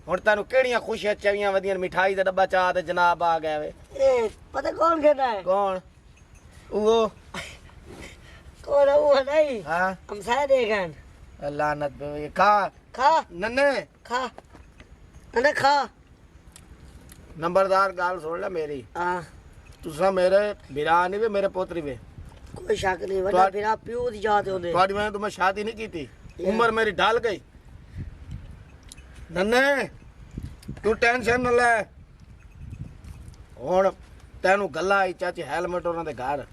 ਹੁਣ ਤੈਨੂੰ ਕਿਹੜੀਆਂ ਖੁਸ਼ੀਆਂ ਚਵੀਆਂ ਵਧੀਆਂ ਮਿਠਾਈ ਦਾ ਡੱਬਾ ਚਾਹ ਤੇ ਜਨਾਬ ਆ ਗਿਆ ਵੇ ए पता कौन कहना है कौन वो कौन है वो नहीं हाँ हम शायद देखन लानत पे ये खा खा नन्ने खा नन्ने खा नंबरदार गाल सुन ले मेरी हाँ तुसा मेरे बिरा नहीं वे मेरे पोतरी वे कोई शक नहीं वरना फिर आप प्यो दी जाते होंगे थोड़ी मैंने तुम्हें शादी नहीं की थी उम्र मेरी ढल गई नन्ने तू टेंशन न ले ਹੁਣ ਤੈਨੂੰ ਗੱਲਾਂ ਆਈ ਚਾਚੀ ਹੈਲਮਟ ਉਹਨਾਂ ਦੇ ਘਰ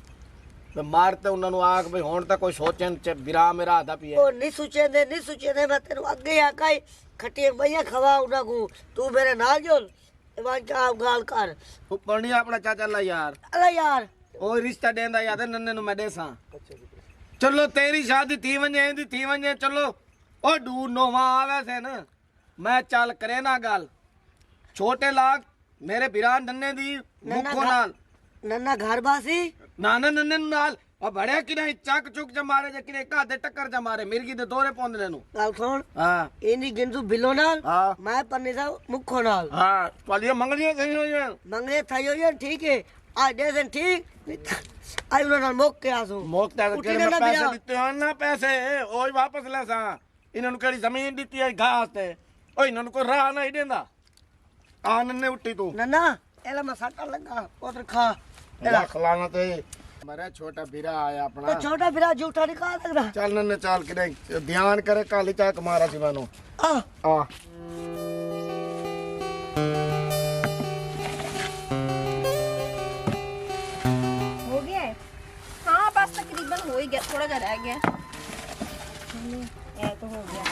ਮੈਂ ਮਾਰਤੇ ਉਹਨਾਂ ਨੂੰ ਆਖ ਬਈ ਹੁਣ ਤਾਂ ਕੋਈ ਸੋਚਣ ਚ ਵਿਰਾ ਮੇਰਾ ਆਦਾ ਪੀਏ ਉਹ ਨਹੀਂ ਸੁਚੇ ਮੈਂ ਤੈਨੂੰ ਅੱਗੇ ਆਕਾਈ ਖੱਟੀਆਂ ਬਈਆਂ ਖਵਾ ਉਹਨਾਂ ਕੋ ਤੂੰ ਮੇਰੇ ਨਾਲ ਜੁਲ ਇਵਾਂ ਚਾਪ ਗਾਲ ਕਰ ਉਹ ਪੜਨੀ ਆਪਣਾ ਚਾਚਾ ਲਾ ਯਾਰ ਅਲਾ ਯਾਰ ਉਹ ਰਿਸ਼ਤਾ ਦੇਂਦਾ ਯਾਦ ਨੰਨੇ ਨੂੰ ਮੈਂ ਦੇਸਾਂ ਚਲੋ ਤੇਰੀ ਸ਼ਾਦੀ ਥੀ ਵੰਜੇ ਚਲੋ ਉਹ ਡੂ ਨੋਵਾ ਆਵੇ ਸੇ ਨਾ ਮੈਂ ਚੱਲ ਕਰੇ ਨਾ ਗੱਲ ਛੋਟੇ ਲਾਗ मेरे बिरान नन्ने दी मुखो नाल नन्ना घर बासी नाना नन्ने नाल और बड़े किने चक चुक ज मारे जे किने का दे टक्कर ज मारे मिर्गी दे दोरे पौंदे नु गल सुन हां इनी गिनसु बिलो नाल हां मैं पन्ने सा मुखो नाल हां पालिया मंगलियां सही हो जान मंगले थाई हो जान ठीक है आज देसन ठीक आई उना नाल मोक के आसू मोक ता के मैं पैसे दिते हो ना पैसे ओई वापस ले सा इन्हां नु केड़ी जमीन दित्ती है घास ते ओए इन्हां नु कोई राह नहीं देंदा आ नन्ने उठी तू नन्ना एला मैं सट्टा लगा उधर खा एला खलाना ते मेरा छोटा बिरा आया अपना तो छोटा बिरा झूठा नहीं खा सकता चल नन्ने चाल के नहीं ध्यान करे काली चाक मारा सी मानो आ हो गया है हाँ बस तकरीबन हो ही गया थोड़ा जा रह गया ਇਹ ਤਾਂ ਹੋ ਗਿਆ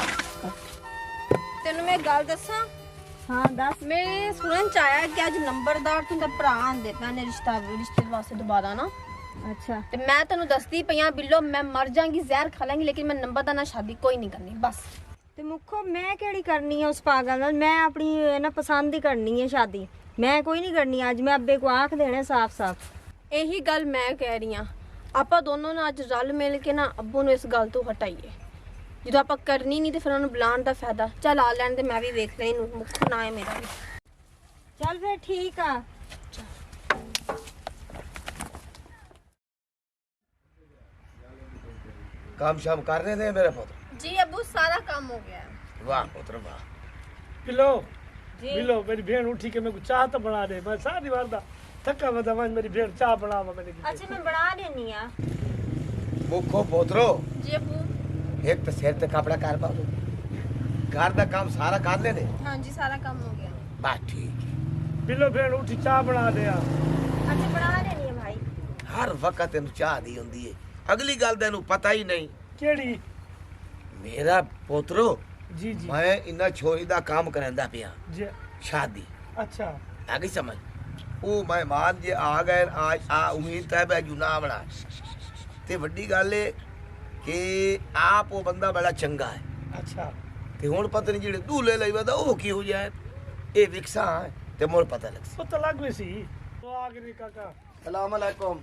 तेन मैं गल दसा ਹਾਂ ਦੱਸ मेरे सुनन च आया कि अज नंबरदार तुंदा भरा आंदे पैने रिश्ते वास्ते दोबारा ना ਅੱਛਾ ते मैं तेन दसदी पई बिल्लो मैं मर जाऊंगी जहर खा लेंगी लेकिन मैं नंबरदार नाल शादी कोई नहीं करनी बस ਤੇ ਮੁੱਖੋ ਮੈਂ ਕਿਹੜੀ ਕਰਨੀ ਹੈ ਉਸ ਪਾਗਲ ਨਾਲ ਮੈਂ ਆਪਣੀ ਨਾ ਪਸੰਦ ਦੀ ਕਰਨੀ ਹੈ ਸ਼ਾਦੀ ਮੈਂ ਕੋਈ ਨਹੀਂ ਕਰਨੀ ਅੱਜ ਮੈਂ ਅੱਬੇ ਕੋ ਆਖ ਦੇਣਾ ਸਾਫ਼-ਸਾਫ਼ यही गल मैं कह रही हाँ आप दोनों ने अज रल मिल के ना अब्बू ने इस गल तो हटाइए जो आप करनी नहीं तो फिर उन्होंने बुलाने का फायदा चल आ लैन दे मैं भी वेख रही हूँ मुख ना है मेरा भी ਚੱਲ ਫਿਰ ਠੀਕ ਆ काम शाम कर रहे थे मेरे पुत्र जी अब्बू सारा काम हो गया वाह पुत्र वाह पिलो जी पिलो मेरी बहन उठी के मेरे को चाह तो बना दे मैं सारी बार दा थका मैं दवा मेरी बहन चाह बनावा मैंने की ਅੱਛਾ ਮੈਂ ਬਣਾ ਦੇਣੀ ਆ मुखो पोतरो जी अब्बू एक तो सिर ते कपड़ा कर पाओ घर दा काम सारा कर ले दे हाँ जी सारा काम हो गया बस ठीक पिलो बहन उठी चाह बना दे यार ਅੱਛਾ ਬਣਾ ਦੇਣੀ ਆ ਭਾਈ हर वक्त तेन चाह दी हुंदी है अगली गल तेन पता ही नहीं केड़ी मेरा पोतरो जी जी मैं इन्ना छोरी दा काम करांदा पिया जी शादी अच्छा आ गई समझ वो मेहमान जे आ गए आज आ उम्मीद है मैं जुना बना ते वड्डी गल है कि आप वो बंदा बड़ा चंगा है अच्छा ते हुण पता नहीं जेड़े दूल्हे लई वदा ओ की हो जाए ए विकसा है ते मोर पता लग वो तो लग सी तो आ गई काका सलाम अलैकुम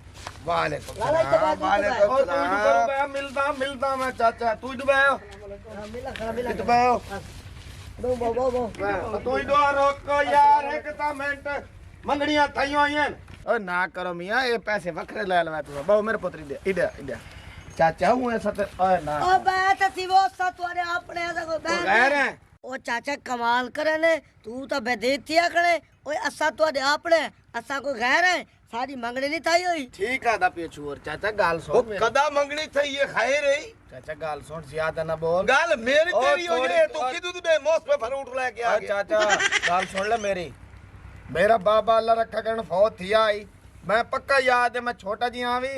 वालेकुम वालेकुम वालेकुम सलाम। मिलता मैं चाचा तू डुबायो मिला खा मिला डुबायो दो बो तू दो रोको यार एक ता मिनट मंगड़ियां थाइयो आईन ओ ना करो मियां ये पैसे वखरे ले लवा तू बहु मेरे पुत्री दे इडा चाचा हूं ऐसा ते ओए ना ओ बैठ सिवो सा तोरे अपने दा को ओ गैर है ओ चाचा कमाल करे ने तू तो बेदेतिया करे ओए असा तोरे अपने असा कोई गैर है सारी मंगनी नहीं थाई होई ठीक है दा पेछुर चाचा गाल सुन कदा मंगनी थई ये खाए रे चाचा गाल सुन ज्यादा ना बोल गाल मेरी तेरी हो जाए तू की दूध बे मोस पे फ्रूट लेके आ गया चाचा गाल सुन ले मेरी मेरा बाबा अल्लाह रखा करन फौत थी आई मैं पक्का याद है मैं छोटा जी आवी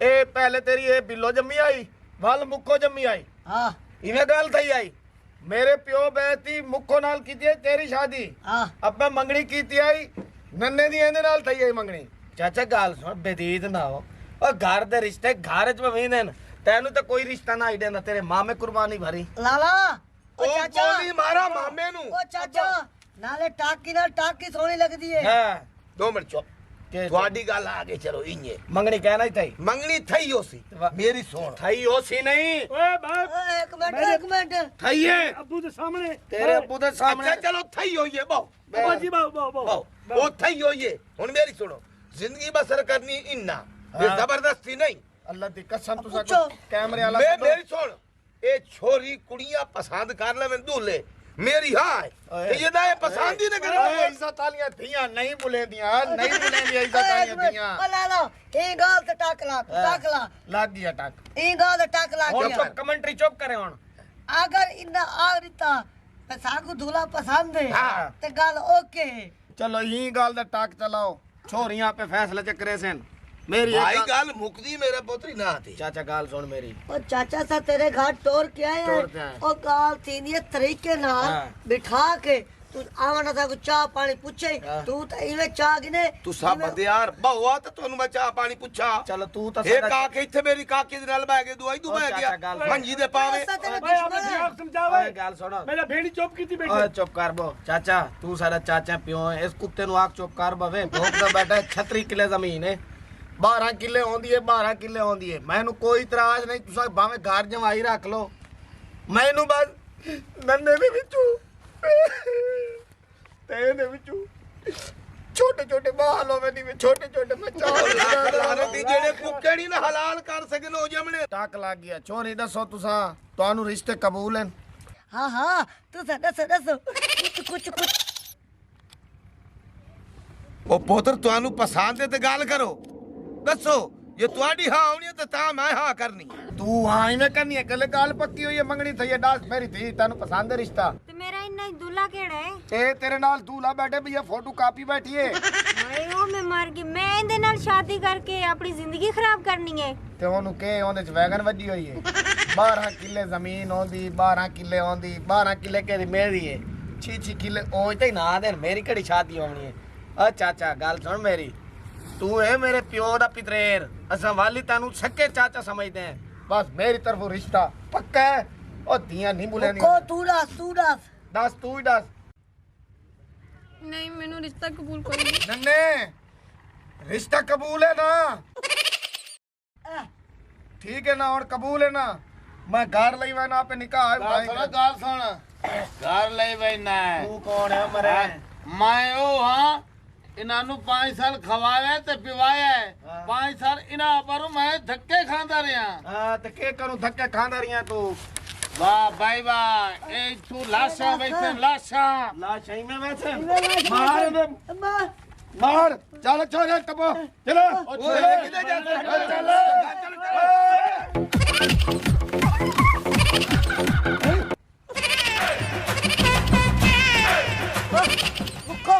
ए पहले तेरी ए बिल्लो जम्मी आई वल मुक्को जम्मी आई हां इवे गाल थई आई मेरे प्यो बेती मुक्को नाल कीती तेरी शादी हां अब मैं मंगनी कीती आई नन्ने दी एंदे नाल थई आई मंगनी चाचा गाल सुन बेदीद ना हो और घर दे रिश्ते घर च वेंदे न तेनू तो कोई रिश्ता ना आई देंदा तेरे मां में कुर्बानी भरी लाला ओ गोली मारा मामे नु ओ चाचा नाले टाकी सोनी लगदी है हां 2 मिनट चुप ਤੁਹਾਡੀ ਗੱਲ ਆਗੇ ਚਲੋ ਇੰਨੇ मंगनी कहना ही थई ਮੰਗਣੀ ਥਈ ਹੋਸੀ ਮੇਰੀ ਸੁਣ थई होसी नहीं ਓਏ ਬਾਪ ਓਏ ਇੱਕ ਮਿੰਟ ਥਈ ਹੈ ਅੱਬੂ ਦੇ ਸਾਹਮਣੇ तेरे अब्बू दे सामने ਅੱਛਾ ਚਲੋ ਥਈ ਹੋਈਏ bow Baba ji bow bow ਉਹ ਥਈ ਹੋਈਏ ਹੁਣ ਮੇਰੀ ਸੁਣੋ ਜ਼ਿੰਦਗੀ ਬਸਰ ਕਰਨੀ ਇੰਨਾ ਇਹ ਜ਼ਬਰਦਸਤੀ ਨਹੀਂ अल्लाह दी कसम तुसा पूछो। कैमरे वाला ਮੈਂ ਮੇਰੀ ਸੁਣ ਇਹ ਛੋਰੀ ਕੁੜੀਆਂ ਪਸੰਦ ਕਰ ਲੈਵੇਂ ਦੂਲੇ ਮੇਰੀ ਹਾਂ ਤੇ ਇਹਦਾ ਇਹ ਪਸੰਦ ਹੀ ਨਾ ओए ਕਰੇ इज्जत वालियां थियां नहीं बुलेंदियां नहीं बुलेंदियां इज्जत वालियां थियां ਓ ਲੈ ਲਾ ਇਹ ਗੱਲ ਤੇ ਟੱਕ ਲਾ लाग गया टक ਇਹ ਗੱਲ ਤੇ ਟੱਕ ਲਾ और ਗਿਆ चुप कमेंट्री चुप करे हुन अगर इन्ना आ रिता साकू दूल्हा पसंद है हाँ। ते गल ओके चलो यही गाल दा टक चलाओ छोरियां पे फैसला चक्रे सेन मेरी ਭਾਈ एक ਗੱਲ ਮੁਕਦੀ ਮੇਰੇ ਪੁੱਤਰੀ ਨਾ ਤੀ चाचा गाल सुन मेरी ओ चाचा सा तेरे घर टोर के आए टोर के आए। ओ गाल थी ये तरीके नाल हाँ। बिठा के तू आवना सा को चाह पानी पूछे हाँ। तू तो इवे चाह गिने ਤੂੰ ਸਭ ਬਦਿਆਰ ਬਹੁਆ ਤੇ ਤੁਹਾਨੂੰ ਮੈਂ ਚਾਹ ਪਾਣੀ ਪੁੱਛਾ चलो तू तो ਇਹ ਕਾਕੇ ਇੱਥੇ ਮੇਰੀ ਕਾਕੀ ਦੇ ਨਾਲ ਬਹਿ ਕੇ ਦਵਾਈ ਤੂੰ ਉਹ ਬਹਿ ਚਾਚਾ ਗਿਆ ਗੱਲ ਮੰਜੀ ਦੇ ਪਾਵੇ ऐसा तेरे ਓਏ ਆਪਣੇ दुश्मन है ਦਿਮਾਗ ਸਮਝਾਵੇ ओए गाल सुनो ਮੇਰਾ ਭੇੜੀ ਚੁੱਪ ਕੀਤੀ ओए ਬੈਠੇ चुप कर बो चाचा तू सारा चाचा पियो है इस कुत्ते नु आग चुप कर बवे भूख दा बैठा 36 किले जमीन है 12 किले होंदी है 12 किले होंदी है मैनू कोई इतराज नहीं तुसा भावे घर जमाई रख लो मैनू बस नन्ने दे विचू ते दे विचू छोटे छोटे बाल होवे नी छोटे छोटे मैं ਲਾਨਤ ਦੀ ਜਿਹੜੇ ਕੁੱਕੇ ਨਹੀਂ ਨਾ ਹਲਾਲ ਕਰ ਸਕਣ ਉਹ ਜਮਣੇ टक लग गया छोरी दसो तुसा तुहानू रिश्ते कबूल हैं हाँ हाँ तू दस कुछ ਉਹ ਪੁੱਤਰ ਤੁਹਾਨੂੰ ਪਸੰਦ ਹੈ ਤੇ ਗੱਲ ਕਰੋ ਦੱਸੋ ਜੇ ਤੁਹਾਡੀ ਹਾਂ ਆਉਣੀ ਹੈ ਤੇ ਤਾਂ ਮੈਂ ਹਾਂ ਕਰਨੀ तू हाँ इवें करनी है गल गाल पक्की हुई है मंगनी थई है डास मेरी थी तेन पसंद है रिश्ता ਤੇ ਮੇਰਾ ਇੰਨਾ ਦੁੱਲਾ ਕਿਹੜਾ ਹੈ ए तेरे नाल दूल्हा बैठे भैया फोटो कापी बैठी है ਹਾਏ ਉਹ ਮੈਂ ਮਰ ਗਈ ਮੈਂ ਇਹਦੇ ਨਾਲ ਸ਼ਾਦੀ ਕਰਕੇ ਆਪਣੀ ਜ਼ਿੰਦਗੀ ਖਰਾਬ ਕਰਨੀ ਹੈ ते ओनू के ओंदे च वैगन वजी हुई है 12 किले जमीन होंदी 12 किले होंदी 12 किले के मेरी है 6 किले ओ ते ना देन मेरी कड़ी शादी होनी है ओ चाचा गल सुन मेरी तू है मेरे प्यो दा पितरेर असा वाली तानू सके चाचा समझदे हैं बस मेरी तरफ रिश्ता पक्का है ओ दियां नहीं बुलेंदी को तू दस दस तू ही दस ਨਹੀਂ ਮੈਨੂੰ ਰਿਸ਼ਤਾ ਕਬੂਲ ਕੋਈ ਨਹੀਂ नन्ने रिश्ता कबूल है ना ठीक है ना और कबूल है ना मैं घर लई वैना पे निकाह है भाई गाल सुन घर ले बैठना है तू कौन है मरे मैं ओ हाँ इन्हां नु 5 साल खवाया ते पिवाया है हाँ। 5 साल इन्हां पर मैं धक्के खांदा रहा हां ते के करूं धक्के खांदा रिया तू वाह भाई वाह ए तू लाशा वैसे लाशा ला सही में वैसे मार दे मार चल छोरे टपो चलो ਓਏ ਕਿੱਥੇ ਜਾਂਦਾ मुक्को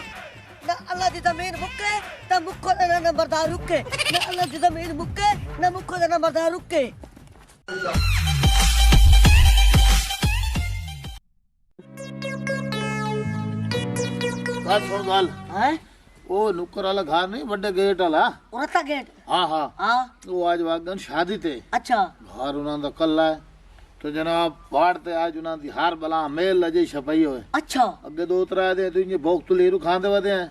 ना अल्लाह दी जमीन मुक्के ना मुक्को ना नंबरदार रुके ना अल्लाह दी जमीन मुक्के ना मुक्को ना नंबरदार रुके गाल सुन गाल हैं ओ नुक्कर वाला घर नहीं बड़े गेट वाला औरता गेट हाँ हाँ हाँ वो आज वागन शादी ते अच्छा घर उन्हां दा कल्ला है तो जनाब वाड़ते आज उन्हां दी हार बला मेल लजे छपाई होए अच्छा अगे दो त्रै दे तू इन्हें भोग तो लेरू खांदे वदे हैं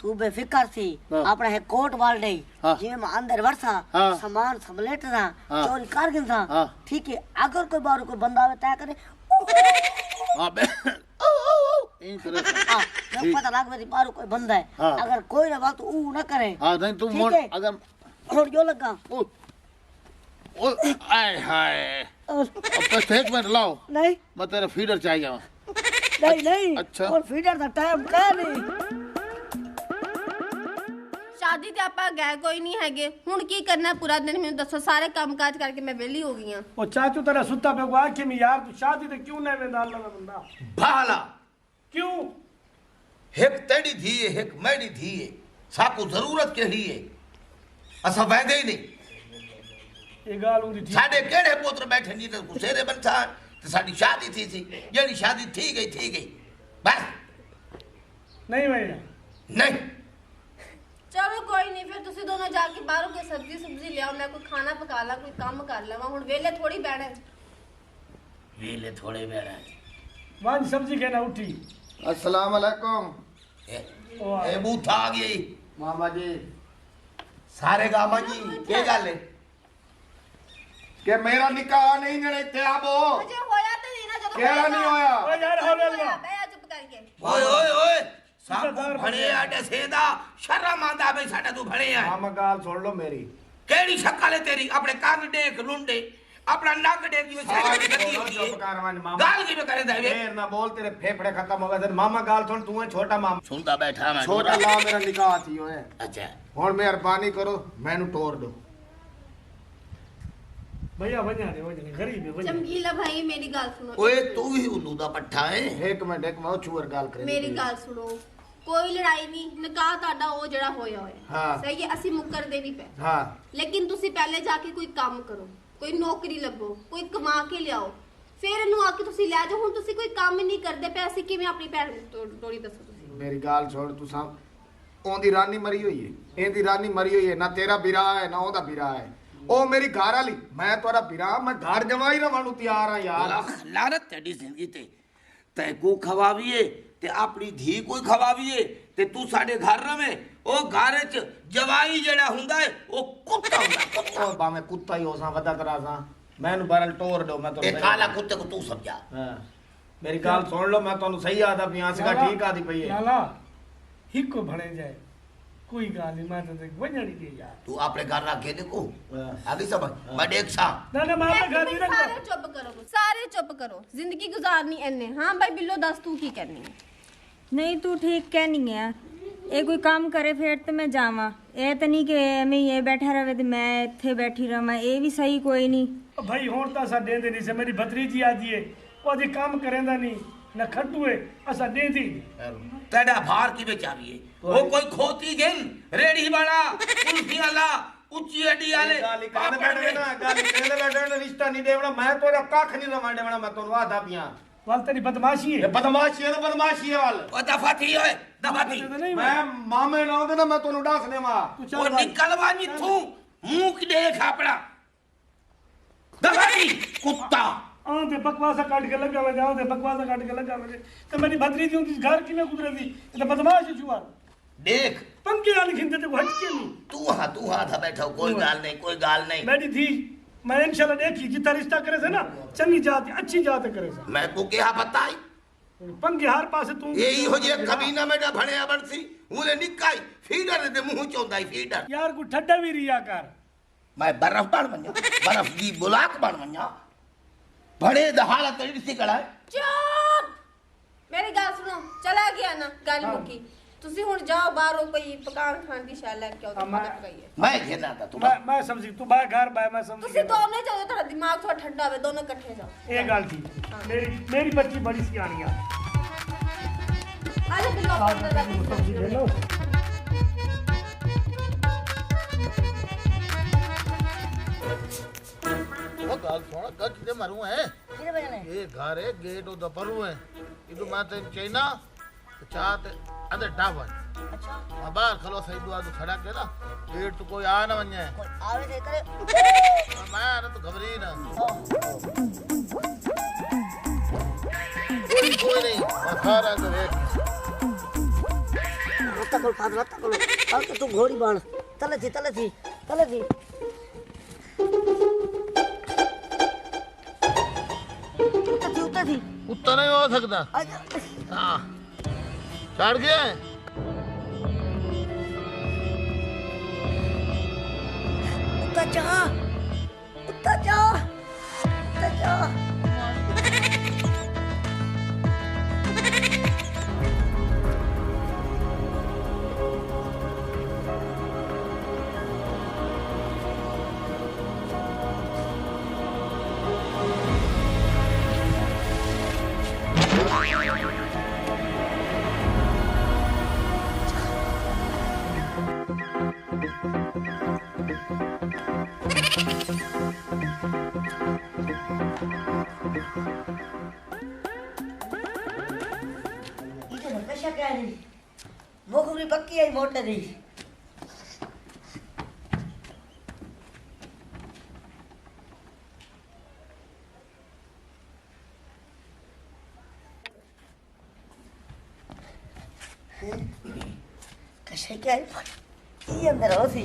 तू बेफिक्र सी हाँ। अपने है कोट वाल दे हाँ। जे में अंदर वर्षा हाँ। सामान समलेट सा हाँ। चोरी कर गिन सा हाँ। ठीक है अगर कोई बार कोई बंदा आवे तय करे हां बे इन तरह से हां जब पता लग मेरी बार कोई बंदा है हाँ। अगर कोई ना बात ऊ ना करे हां नहीं तू ठीक मोड़ है। अगर और जो लगा ओ ओ आय हाय अब तो स्टेज में लाओ नहीं मैं तेरा फीडर चाहिए नहीं नहीं अच्छा। और फीडर ਦਾ ਟਾਈਮ ਕਾ ਨਹੀਂ ਸ਼ਾਦੀ ਤੇ ਆਪਾਂ ਗਏ ਕੋਈ ਨਹੀਂ ਹੈਗੇ ਹੁਣ ਕੀ ਕਰਨਾ ਪੂਰਾ ਦਿਨ ਮੈਨੂੰ ਦੱਸੋ ਸਾਰੇ ਕੰਮਕਾਜ ਕਰਕੇ ਮੈਂ ਵਿਹਲੀ ਹੋ ਗਈ ਆ ਉਹ ਚਾਚੂ ਤੇਰਾ ਸੁੱਤਾ ਪਿਆ ਗਵਾ ਕਿ ਮੈਂ ਯਾਰ ਤੂੰ ਸ਼ਾਦੀ ਤੇ ਕਿਉਂ ਨਹੀਂ ਵੇਂਦਾ ਅੱਲਾ ਦਾ ਬੰਦਾ भाला ਕਿਉਂ एक तेरी धी है एक मेरी धी है साकू जरूरत केड़ी है असा वेंदे ही नहीं ਇਹ ਗੱਲ ਹੁੰਦੀ ਠੀਕ साडे केड़े पुत्र बैठे नहीं तो गुसेरे बनता ते साडी शादी थी जेडी शादी थी गई बस ਨਹੀਂ ਵੇਂਦਾ नहीं ਚਲੋ ਕੋਈ ਨਹੀਂ ਫਿਰ ਤੁਸੀਂ ਦੋਨੋਂ ਜਾ ਕੇ ਬਾਹਰੋਂ ਕੋਈ ਸਬਜ਼ੀ ਲਿਆਓ ਮੈਂ ਕੋਈ ਖਾਣਾ ਪਕਾ ਲਾਂ ਕੋਈ ਕੰਮ ਕਰ ਲਵਾਂ ਹੁਣ ਵਿਹਲੇ ਥੋੜੀ ਬਹਿਣਾ वेले थोड़े बेड़ा ਵਾਂਝ ਸਬਜ਼ੀ ਕਹਿਣਾ ਉੱਠੀ अस्सलाम वालेकुम ए बूथा आ गई मामा जी सारे गामा जी के गल है कि मेरा निकाह नहीं जने इत्थे आबो ਅਜੇ ਹੋਇਆ ਤੇ ਨਹੀਂ ਨਾ ਜਦੋਂ ਕਿਹੜਾ ਨਹੀਂ ਹੋਇਆ ਓ ਯਾਰ ਹੌਲੇ ਹੌਲੇ ਮੈਂ ਚੁੱਪ ਕਰਕੇ ओए ओए ओए सब भणे आडे सेदा शर्म आंदा बे साडा तू भणे आ ਮਾਮਾ ਗੱਲ ਸੁਣ ਲਓ ਮੇਰੀ केड़ी शक्ल है तेरी अपने कान देख लुंडे अपना नक देख जिवें साइड में गति होती चुप कर वन है मामा गाल की करे दे देर ना बोल तेरे फेफड़े खत्म हो गए मामा गाल सुन तू है छोटा मामा सुनता बैठा मैं छोटा ला मेरा निकाह थी होए अच्छा हुन मेहरबानी करो मैनू तोड़ दो भैया वञा ने गरीब है वञा ਚਮਕੀਲਾ ਭਾਈ ਮੇਰੀ ਗੱਲ ਸੁਣੋ ओए तू ही उल्लू दा पट्ठा है एक मिनट एक मैं छुअर गाल करे ਮੇਰੀ ਗੱਲ ਸੁਣੋ ਕੋਈ ਲੜਾਈ ਨਹੀਂ ਨਿਕਾਹ ਤੁਹਾਡਾ ਉਹ ਜਿਹੜਾ ਹੋਇਆ ਹੋਇਆ ਹਾਂ। ਸਹੀ ਹੈ ਅਸੀਂ ਮੁੱਕਰਦੇ ਨਹੀਂ ਪਏ हां ਲੇਕਿਨ ਤੁਸੀਂ ਪਹਿਲੇ ਜਾ ਕੇ ਕੋਈ ਕੰਮ ਕਰੋ ਕੋਈ ਨੌਕਰੀ ਲੱਭੋ ਕੋਈ ਕਮਾ ਕੇ ਲਿਆਓ ਫਿਰ ਇਹਨੂੰ ਆ ਕੇ ਤੁਸੀਂ ਲੈ ਜਾਓ ਹੁਣ ਤੁਸੀਂ ਕੋਈ ਕੰਮ ਹੀ ਨਹੀਂ ਕਰਦੇ ਪਏ ਅਸੀਂ ਕਿਵੇਂ ਆਪਣੀ ਭੈਣ ਨੂੰ ਤੋੜੀ ਦੱਸੋ ਤੁਸੀਂ मेरी गाल छोड़ तू साहब ओंदी रानी मरी हुई है एंदी रानी मरी हुई है ना तेरा बिरा है ना ओदा बिरा है ओ मेरी घर वाली मैं तोरा बिरा मैं घर जवाई रवां नु तैयार हां यार लानत तेरी जिंदगी ते तै को खवावीए ते अपनी धी कोई खवावीए ते तू साडे घर रवे ओ घर च जवाई जेड़ा हुंदा है ओ कुत्ता हुंदा कुत्ता ओ बामे कुत्ता ही होसा वदा तरा सा मैनू बरल तोड़ दो मैं तो ए काला कुत्ते को तू समझा हां मेरी गाल सुन लो मैं तोनु सही आदा पिया सिका ठीक आदी पई है लाला हिको भणे जाए कोई गाल नहीं मैं तो वञा नहीं दे यार तू अपने घर रख के देखो हाँ। आगे समझ मैं देख सा ना ना मैं अपने घर नहीं रखता ਸਾਰੇ ਚੁੱਪ ਕਰੋ ਸਾਰੇ ਚੁੱਪ ਕਰੋ ਜ਼ਿੰਦਗੀ ਗੁਜ਼ਾਰਨੀ ਐਨੇ ਹਾਂ ਭਾਈ ਬਿੱਲੋ ਦੱਸ ਤੂੰ ਕੀ ਕਰਨੀ ਹੈ ਨਹੀਂ ਤੂੰ ਠੀਕ ਕਹਿਨੀ ਹੈ ਇਹ ਕੋਈ ਕੰਮ ਕਰੇ ਫੇਰ ਤੇ ਮੈਂ ਜਾਵਾਂ ਇਹ ਤਾਂ ਨਹੀਂ ਕਿ ਐਵੇਂ ਹੀ ਇਹ ਬੈਠਾ ਰਵੇ ਤੇ ਮੈਂ ਇੱਥੇ ਬੈਠੀ ਰਵਾਂ ਇਹ ਵੀ ਸਹੀ ਕੋਈ ਨਹੀਂ ओ भाई हुण तां असां देंदे नहीं से मेरी भतरीजी आदी है ओ अजे काम करेंदा नहीं न खट्टू है असां देंदी तेरा भार की बेचारी है वो कोई खोती गेन रेड़ी वाला कुल्फी वाला ऊंची अड्डी वाले गाली कान बैठे ना गाली कहले बैठे ना रिश्ता नहीं देवना मैं तोरा कख नहीं रवां देवना मैं तोनु आदा पिया वाल तेरी बदमाशी ये है बदमाशी है तो बदमाशी है वाल ओ दफा थी ओए दफा थी नहीं मैं मामे ना होते ना मैं तोनु डास देवा तू ओ चल भाई निकलवा नी तू मुंह की देख अपना दफा थी कुत्ता आं ते बकवासा काट के लगा वे जाओ ते बकवासा काट के लगा वे ते मेरी भतरीजी उनकी घर किने गुजरदी ते बदमाश है छुआ देख पंखे वाली खिंदे ते हटके नहीं तू हाँ था बैठा हो, कोई गाल नहीं बैठी थी मैं इंशाल्लाह देखी जितना रिश्ता करे से ना चंगी जात अच्छी जात करे से मैं को क्या बताई पंखे हर पासे तू यही हो जे कमीना में भणिया बनसी उरे निकाई फीडर दे मुंह चोंदाई फीडर यार को ठड्डा भी रिया कर मैं बर्फ बन वञा बर्फ दी बुलाक बन वञा बड़े द हालत एडी सी कड़ा ਚੁੱਪ ਮੇਰੀ ਗੱਲ ਸੁਣੋ ਚਲਾ ਗਿਆ ਨਾ ਗੱਲ ਮੁੱਕੀ ਤੁਸੀਂ ਹੁਣ ਜਾਓ ਬਾਹਰੋਂ ਕੋਈ ਪਕਾਨ ਖਾਣ ਦੀ ਸ਼ੈ ਲੈ ਕੇ ਆਓ ਤੇ ਮੈਂ- ਪਤਾ ਕਰਾਈਏ मैं खेना था तुम मैं समझी तू बाहर घर बाय मैं समझी ਤੁਸੀਂ ਦੋਨੇ ਜਾਓ ਤੁਹਾਡਾ ਦਿਮਾਗ ਥੋੜਾ ਠੰਡਾ ਹੋਵੇ ਦੋਨੋਂ ਇਕੱਠੇ ਜਾਓ ये गल थी मेरी मेरी बच्ची बड़ी सियानी है ਆ ਜਾ ਬਿੱਲੋ ਅੰਦਰ ਜਾ ਕੇ समझी ले लो ओ गाल सुन गज दे मरू है किने बजने ये घर है गेट ओ दपरू है इदु मैं ते चैना चात अंदर डावा अच्छा मैं बाहर खलो सही दुआ तो खड़ा के ना गेट तो कोई आ ना वने कोई आवे दे करे मैं ना तो घबरी ना कोई नहीं मैं खा रहा तो एक रत्ता कोल अब तो तू घोड़ी बाण तले थी उतर थी कुत्ता नहीं हो सकता अच्छा हाँ चढ़ गया है उतर जा वो खुबरी पक्की आई मोटे दी कशे क्या ये अंदर हो सी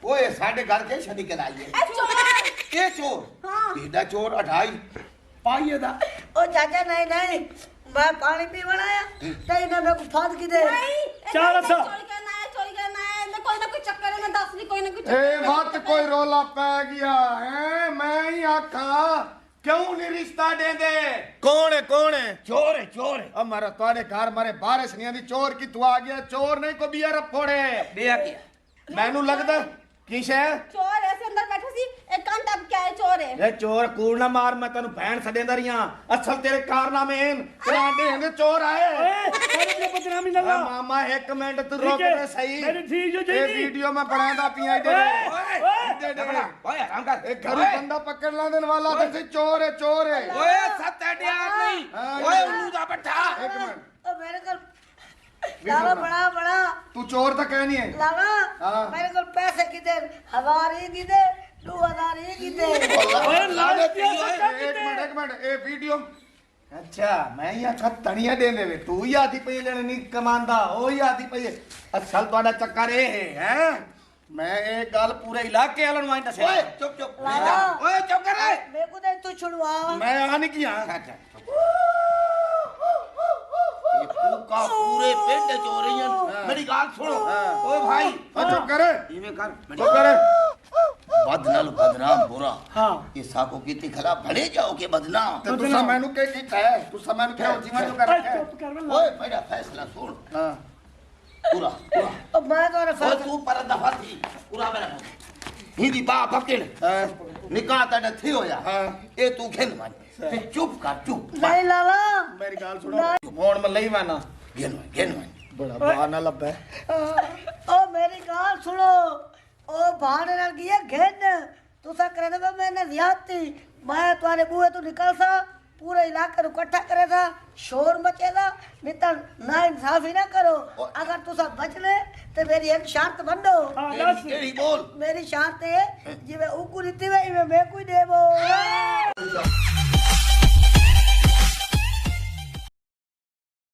ओए साढ़े घर के छड़ी के लाइए ये चोर बेटा चोर अठाई पाइए दा ओ चाचा नहीं नहीं मैं पानी पी बनाया ते इन्हें मेरे को फाद की दे चार सा कोई ना कोई चक्कर है ना दस नहीं कोई ना कोई ए मत कोई रोला पै गया है मैं ही आखा क्यों नहीं रिश्ता दे दे कौन है चोर है हमारा तुम्हारे घर मारे बारिश नहीं आती चोर की तू आ गया चोर नहीं को बिया फोड़े दिया क्या मैनू लगदा किश है चोर ऐसे अंदर बैठे सी एक कांटा क्या है चोर है ए चोर कूड़ ना मार मैं तेन भैन सदेंदा रियां असल तेरे कारनामे हैं तेरे हैं चोर आए सारे बदनामी ना ला मामा एक मिनट तू रोक दे सही मेरी ठीक जो ये जी वीडियो में बनादा पिया दे ओए आराम कर एक घरू बंदा पकड़ ला देने वाला तो चोर है ओए सत्ते नहीं ओए उल्लू दा बैठा एक मिनट ओ मेरे को लाला बड़ा तू चोर तो कहनी है लाला हाँ। मेरे को पैसे किधर 1000 ही किधर 2000 ही किधर ओए लानत एक मिनट ए वीडियो अच्छा मैं ही आखा तनिया दे देवे तू ही आधी पई लेने नहीं कमांदा ओ ही आधी पई असल तोड़ा चक्कर ए है मैं एक गल पूरे इलाके वालों नु दसे ओए चुप लाला ओए चुप कर मेरे को दे तू छुड़वा मैं आ नहीं किया ये पूका पूरे पिंड चोर हैं मेरी गाल सुनो ओए भाई चुप कर इवे कर चुप कर बदनल बदनाम बुरा हां ये साको कीती खला भले जाओ के बदनाम तो तू मैनू के कीता है तू मैनू क्या जीवन जो कर रखा है चुप कर ओए मेरा फैसला सुन हां पूरा ओ मैं तो ओए फैसला तू पर दफा थी पूरा मेरा हिंदी बा पकड़ निकाह तने थी होया ए तू घेन मान ते चुप कर चुप नहीं लाला मेरी गाल सुनो मोड़ में लई माना घेन मान बड़ा बहाना लब्बा ओ मेरी गाल सुनो ओ भाड़ नाल गया घेन तुसा करे तो मैंने रियाती मैं तुम्हारे बुए तो निकल सा पूरे इलाके को इकट्ठा करे था शोर मचेगा नितन ना इंसाफी ना करो अगर तुसा बच ले तो मेरी एक शर्त बंदो हां दस केड़ी बोल मेरी शर्त है जिवे ऊकू रीति वे मैं कोई देवो